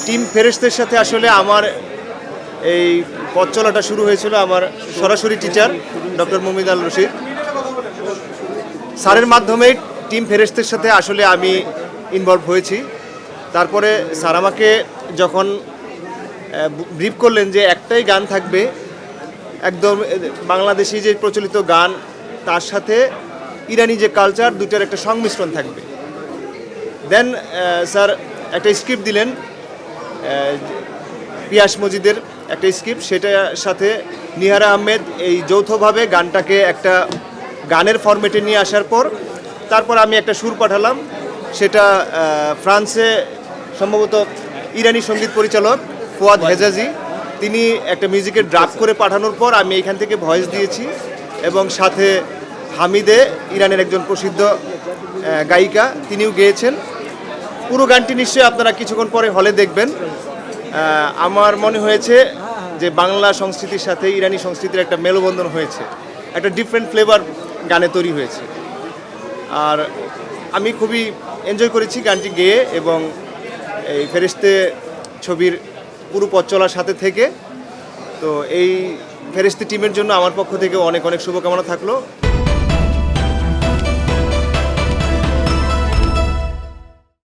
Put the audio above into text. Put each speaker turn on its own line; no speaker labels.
Team ফেরেশতের সাথে আসলে আমার এই পথ চলাটা শুরু হয়েছিল আমার সরাসরি টিচার ডক্টর মুমিদ আল রশিদ স্যারের মাধ্যমেই টিম ফেরেশতের সাথে আসলে আমি ইনভলভ হয়েছি। তারপরে স্যার আমাকে যখন ব্রিফ করলেন যে একটাই গান থাকবে, একদম বাংলাদেশি যে প্রচলিত গান তার সাথে ইরানি যে কালচার, দুটার একটা সংমিশ্রণ থাকবে। দেন স্যার একটা স্ক্রিপ্ট দিলেন, পিয়াস মজিদের একটা স্ক্রিপ্ট, সেটার সাথে নিহার আহমেদ এই যৌথভাবে গানটাকে একটা গানের ফরম্যাটে নিয়ে আসার পর তারপর আমি একটা সুর পাঠালাম। সেটা ফ্রান্সে সম্ভবত ইরানি সঙ্গীত পরিচালক ফুয়াদ হেজাজি তিনি একটা মিউজিকের ড্রাফট করে পাঠানোর পর আমি এখান থেকে ভয়েস দিয়েছি, এবং সাথে হামিদে ইরানের একজন প্রসিদ্ধ গায়িকা, তিনিও গেয়েছেন। পুরো গানটি নিশ্চয়ই আপনারা কিছুক্ষণ পরে হলে দেখবেন। আমার মনে হয়েছে যে বাংলা সংস্কৃতির সাথে ইরানি সংস্কৃতির একটা মেলবন্ধন হয়েছে, একটা ডিফারেন্ট ফ্লেভার গানে তৈরি হয়েছে। আর আমি খুবই এনজয় করেছি গানটি গেয়ে, এবং এই ফেরেশতে ছবির পুরো পথ চলার সাথে থেকে। তো এই ফেরেশতে টিমের জন্য আমার পক্ষ থেকে অনেক অনেক শুভকামনা থাকলো।